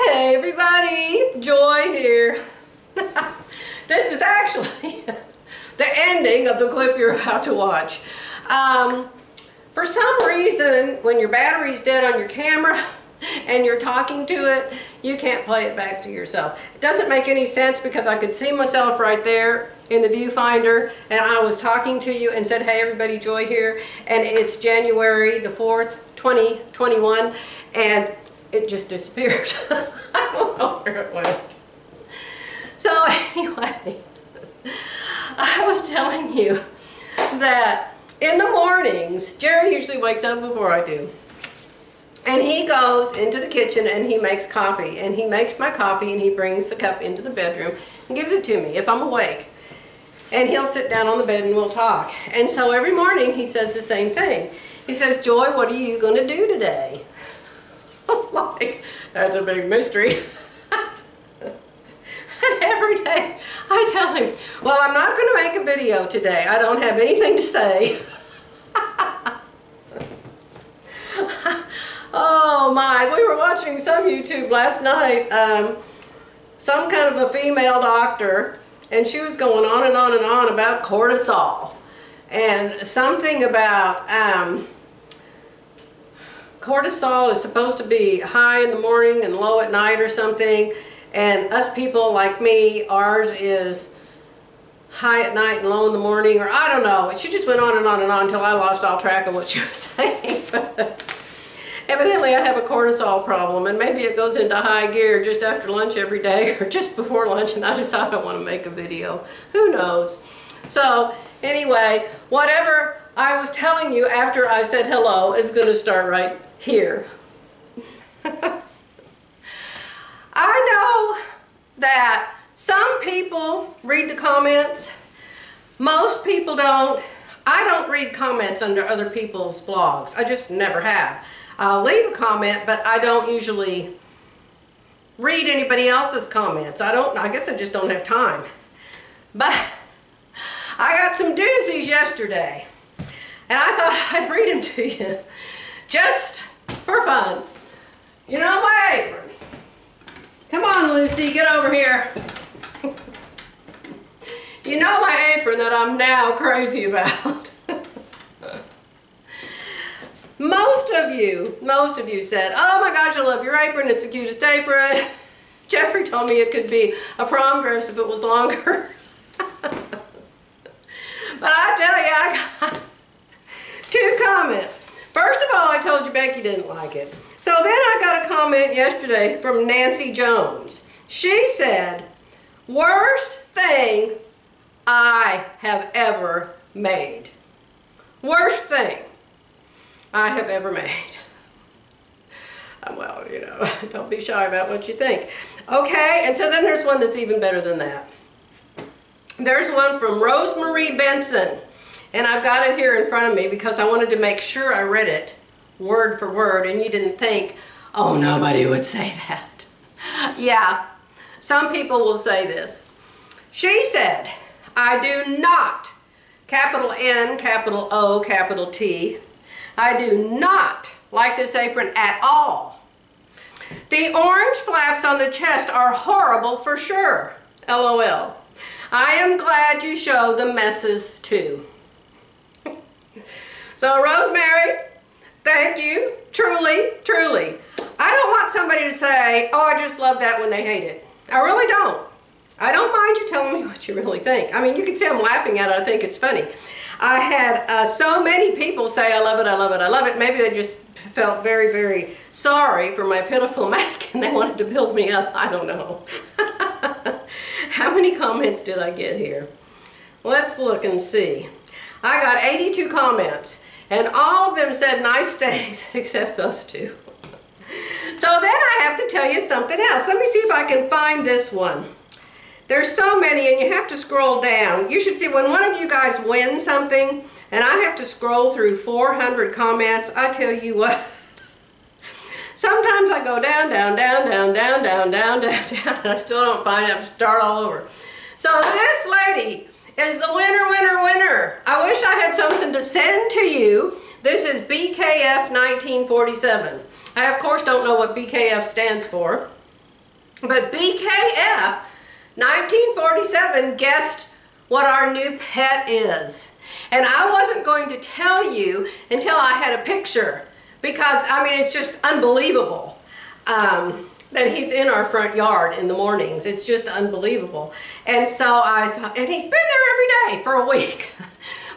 Hey everybody, Joy here. This is actually the ending of the clip you're about to watch. For some reason, when your battery's dead on your camera and you're talking to it, you can't play it back to yourself. It doesn't make any sense because I could see myself right there in the viewfinder and I was talking to you and said, hey everybody, Joy here, and it's January the 4th, 2021, and it just disappeared. I don't know where it went. So anyway, I was telling you that in the mornings, Jerry usually wakes up before I do. And he goes into the kitchen and he makes coffee. And he makes my coffee and he brings the cup into the bedroom and gives it to me if I'm awake. And he'll sit down on the bed and we'll talk. And so every morning he says the same thing. He says, Joy, what are you going to do today? Like, that's a big mystery. And every day I tell him, well, I'm not going to make a video today. I don't have anything to say. Oh my, we were watching some YouTube last night, some kind of a female doctor, and she was going on and on and on about cortisol and something about cortisol is supposed to be high in the morning and low at night or something, and us people like me, ours is high at night and low in the morning, or I don't know. She just went on and on and on until I lost all track of what she was saying. Evidently I have a cortisol problem, and maybe it goes into high gear just after lunch every day or just before lunch, and I decide I want to make a video. Who knows? So anyway, whatever I was telling you after I said hello is going to start right here. I know that some people read the comments. Most people don't. I don't read comments under other people's blogs. I just never have. I'll leave a comment, but I don't usually read anybody else's comments. I guess I just don't have time. But I got some doozies yesterday, and I thought I'd read them to you just for fun. You know my apron. Come on, Lucy, get over here. You know my apron that I'm now crazy about. Most of you said, oh my gosh, I love your apron, it's the cutest apron. Jeffrey told me it could be a prom dress if it was longer. But I tell you, I got 2 comments. First of all, I told you Becky didn't like it. So then I got a comment yesterday from Nancy Jones. She said, worst thing I have ever made. Worst thing I have ever made. Well, you know, don't be shy about what you think. Okay, and so then there's one that's even better than that. There's one from Rosemarie Benson, and I've got it here in front of me because I wanted to make sure I read it word for word and you didn't think, oh, nobody would say that. Yeah, some people will say this. She said, I do not, capital N, capital O, capital T, I do not like this apron at all. The orange flaps on the chest are horrible for sure. LOL. I am glad you show the messes too. So Rosemary, thank you. Truly, truly. I don't want somebody to say, oh, I just love that when they hate it. I really don't. I don't mind you telling me what you really think. I mean, you can see I'm laughing at it. I think it's funny. I had so many people say, I love it, I love it, I love it. Maybe they just felt very, very sorry for my pitiful Mac and they wanted to build me up. I don't know. How many comments did I get here? Let's look and see. I got 82 comments and all of them said nice things except those 2. So then I have to tell you something else. Let me see if I can find this one. There's so many and you have to scroll down. You should see when one of you guys wins something and I have to scroll through 400 comments, I tell you what. Sometimes I go down, down, down, down, down, down, down, down, down, and I still don't find it. I have to start all over. So this lady is the winner, winner, winner. I wish I had something to send to you. This is BKF 1947. I, of course, don't know what BKF stands for. But BKF 1947 guessed what our new pet is. And I wasn't going to tell you until I had a picture, because I mean, it's just unbelievable that he's in our front yard in the mornings. It's just unbelievable. And so I thought, and he's been there every day for a week.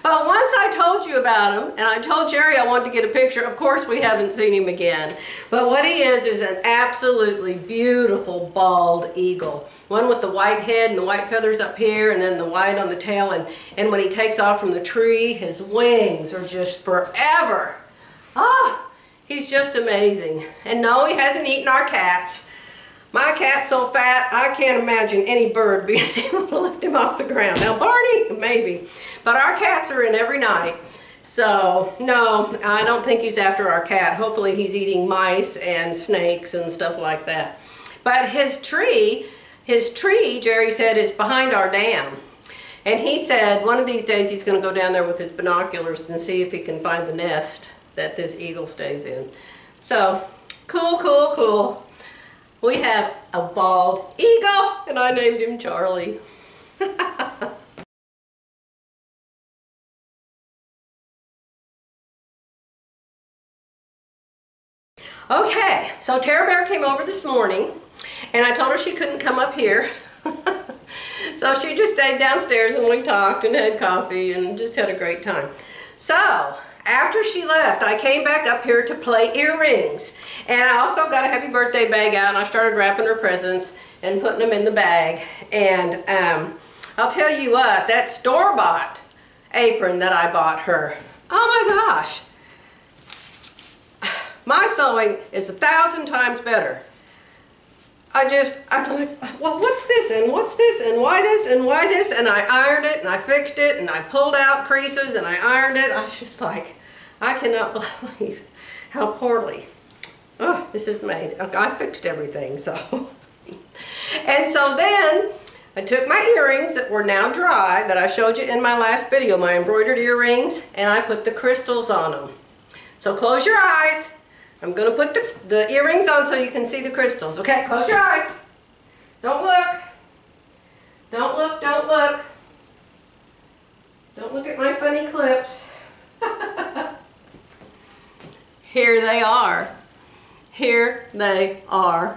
But once I told you about him, and I told Jerry I wanted to get a picture, of course we haven't seen him again. But what he is an absolutely beautiful bald eagle. One with the white head and the white feathers up here, and then the white on the tail. And when he takes off from the tree, his wings are just forever. Ah, he's just amazing. And no, he hasn't eaten our cats. My cat's so fat, I can't imagine any bird being able to lift him off the ground. Now, Barney, maybe. But our cats are in every night. So, no, I don't think he's after our cat. Hopefully he's eating mice and snakes and stuff like that. But his tree, Jerry said, is behind our dam. And he said one of these days he's going to go down there with his binoculars and see if he can find the nest that this eagle stays in. So, cool, cool, cool. We have a bald eagle, and I named him Charlie. Okay, so Tara Bear came over this morning, and I told her she couldn't come up here. So she just stayed downstairs, and we talked and had coffee and just had a great time. So, after she left, I came back up here to play earrings. And I also got a happy birthday bag out, and I started wrapping her presents and putting them in the bag. And I'll tell you what, that store-bought apron that I bought her, oh my gosh. My sewing is 1,000 times better. I'm like, well, what's this, and what's this, and why this, and why this? And I ironed it, and I fixed it, and I pulled out creases, and I ironed it. I was just like, I cannot believe how poorly this is made. I fixed everything, so. And so then, I took my earrings that were now dry, that I showed you in my last video, my embroidered earrings, and I put the crystals on them. So close your eyes. I'm going to put the earrings on so you can see the crystals. Okay, close your eyes. Don't look. Don't look, don't look. Don't look at my funny clips. Here they are. Here they are.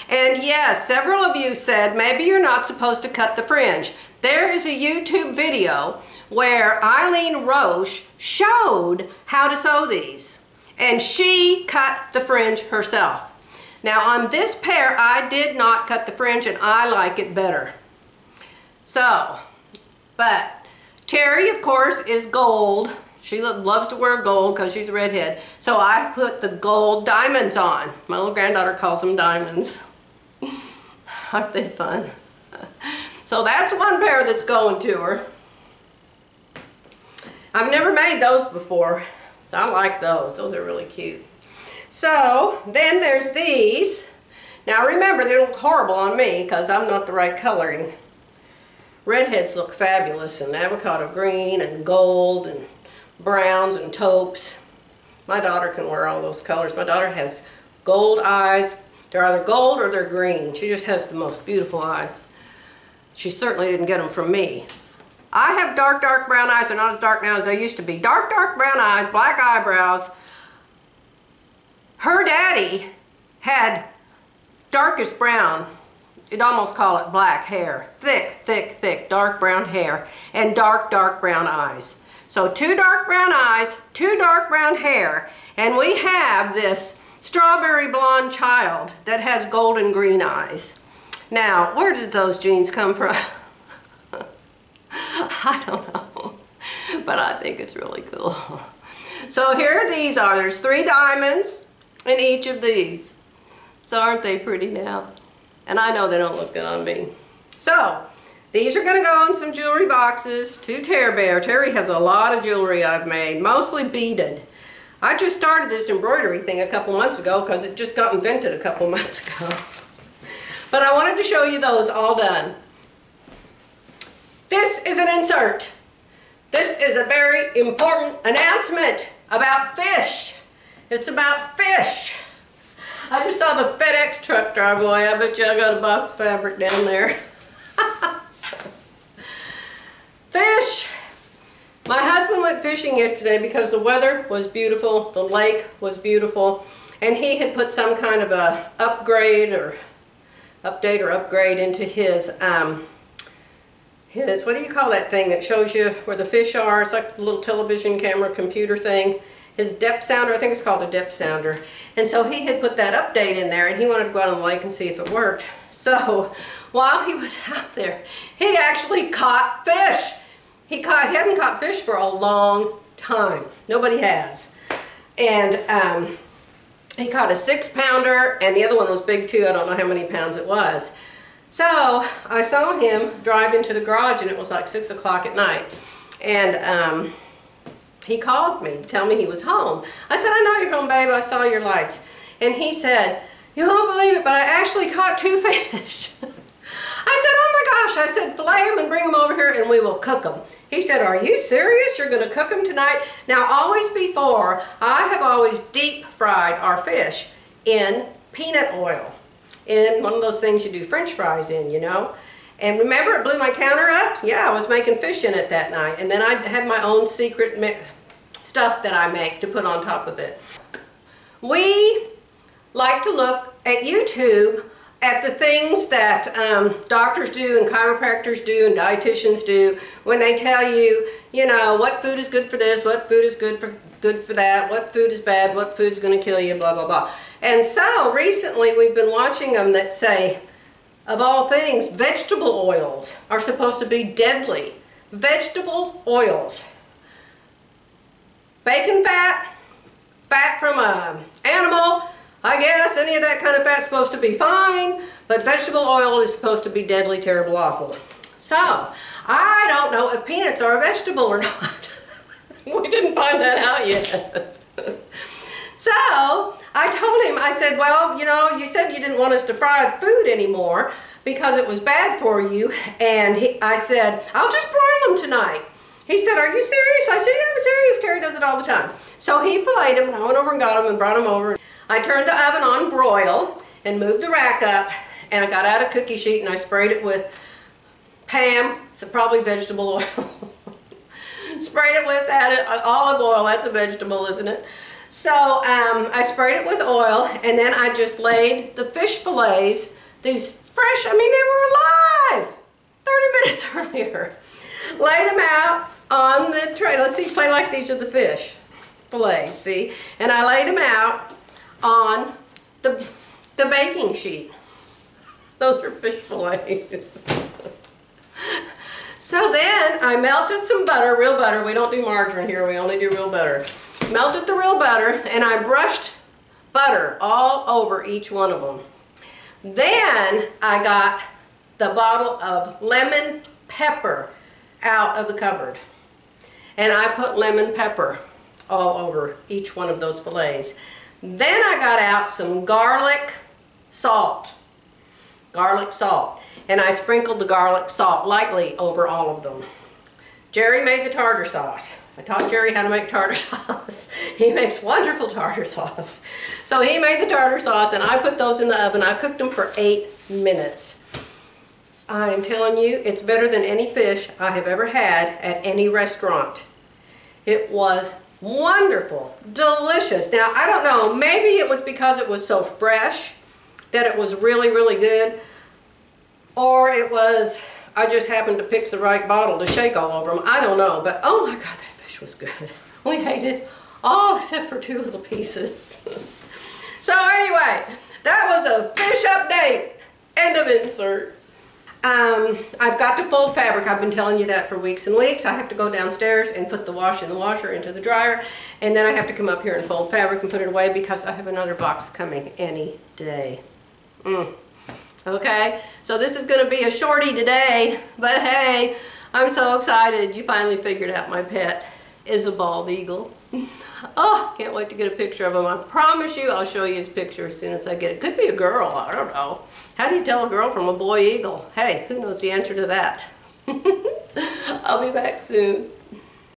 And yes, several of you said maybe you're not supposed to cut the fringe. There is a YouTube video where Eileen Roche showed how to sew these. And she cut the fringe herself. Now on this pair, I did not cut the fringe, and I like it better. So, but Terry, of course, is gold. She loves to wear gold because she's a redhead. So I put the gold diamonds on. My little granddaughter calls them diamonds. Aren't they fun? So that's one pair that's going to her. I've never made those before, so I like those. Those are really cute. So then there's these. Now remember, they look horrible on me because I'm not the right coloring. Redheads look fabulous, and avocado green and gold and browns and taupes. My daughter can wear all those colors. My daughter has gold eyes. They're either gold or they're green. She just has the most beautiful eyes. She certainly didn't get them from me. I have dark brown eyes. They're not as dark now as they used to be. Dark brown eyes, black eyebrows. Her daddy had darkest brown, you'd almost call it black hair. Thick, dark brown hair, and dark brown eyes. So 2 dark brown eyes, 2 dark brown hair, and we have this strawberry blonde child that has golden green eyes. Now, where did those jeans come from? I don't know, but I think it's really cool. So here these are. There's 3 diamonds in each of these. So aren't they pretty now? And I know they don't look good on me. So these are going to go in some jewelry boxes to Tara Bear. Terry has a lot of jewelry I've made, mostly beaded. I just started this embroidery thing a couple months ago because it just got invented a couple months ago. But I wanted to show you those all done. This is an insert. This is a very important announcement about fish. It's about fish. I just saw the FedEx truck drive away. I bet you I got a box of fabric down there. Fish. My husband went fishing yesterday because the weather was beautiful, the lake was beautiful, and he had put some kind of a upgrade or update or upgrade into his, what do you call that thing that shows you where the fish are? It's like a little television camera computer thing. His depth sounder, I think it's called a depth sounder. And so he had put that update in there and he wanted to go out on the lake and see if it worked. So while he was out there, he actually caught fish. He hadn't caught fish for a long time. Nobody has. And he caught a 6-pounder and the other one was big too. I don't know how many pounds it was. So I saw him drive into the garage and it was like 6 o'clock at night. And he called me to tell me he was home. I said, I know you're home, babe. I saw your lights. And he said, you won't believe it, but I actually caught 2 fish. I said, oh my gosh. I said, fillet them and bring them over here and we will cook them. He said, are you serious? You're going to cook them tonight? Now, always before, I have always deep fried our fish in peanut oil. In one of those things you do French fries in, you know. And remember, it blew my counter up? Yeah, I was making fish in it that night. And then I had my own secret stuff that I make to put on top of it. We like to look at YouTube at the things that doctors do and chiropractors do and dietitians do when they tell you, you know, what food is good for this, what food is good for that, what food is bad, what food's going to kill you, blah, blah, blah. And so recently we've been watching them that say, of all things, vegetable oils are supposed to be deadly. Vegetable oils. Bacon fat, fat from an animal, I guess any of that kind of fat's supposed to be fine, but vegetable oil is supposed to be deadly, terrible, awful. So, I don't know if peanuts are a vegetable or not. We didn't find that out yet. So, I told him, I said, well, you know, you said you didn't want us to fry food anymore because it was bad for you. And I said, I'll just broil them tonight. He said, are you serious? I said, yeah, I'm serious. Terry does it all the time. So he filleted them, and I went over and got them and brought them over. I turned the oven on broil and moved the rack up, and I got out a cookie sheet and I sprayed it with Pam, so probably vegetable oil. Sprayed it with olive oil, that's a vegetable, isn't it? So I sprayed it with oil, and then I just laid the fish fillets, these fresh, I mean, they were alive 30 minutes earlier. Laid them out on the tray. Let's see, play like these are the fish fillets, see? And I laid them out on the baking sheet. Those are fish fillets. So then I melted some butter, real butter. We don't do margarine here, we only do real butter. Melted the real butter, and I brushed butter all over each one of them. Then I got the bottle of lemon pepper out of the cupboard. And I put lemon pepper all over each one of those fillets. Then I got out some garlic salt. Garlic salt. And I sprinkled the garlic salt lightly over all of them. Jerry made the tartar sauce. I taught Jerry how to make tartar sauce. He makes wonderful tartar sauce. So he made the tartar sauce and I put those in the oven. I cooked them for 8 minutes. I'm telling you, it's better than any fish I have ever had at any restaurant. It was wonderful, delicious. Now, I don't know, maybe it was because it was so fresh that it was really, really good. Or it was, I just happened to pick the right bottle to shake all over them. I don't know, but oh my God, that fish was good. We ate it all except for 2 little pieces. So anyway, that was a fish update. End of insert. I've got to fold fabric. I've been telling you that for weeks and weeks. I have to go downstairs and put the wash in the washer into the dryer, and then I have to come up here and fold fabric and put it away because I have another box coming any day. Okay, so this is going to be a shorty today, but hey, I'm so excited. You finally figured out my pet is a bald eagle. Oh, can't wait to get a picture of him. I promise you I'll show you his picture as soon as I get it. Could be a girl, I don't know. How do you tell a girl from a boy eagle? Hey, who knows the answer to that? I'll be back soon.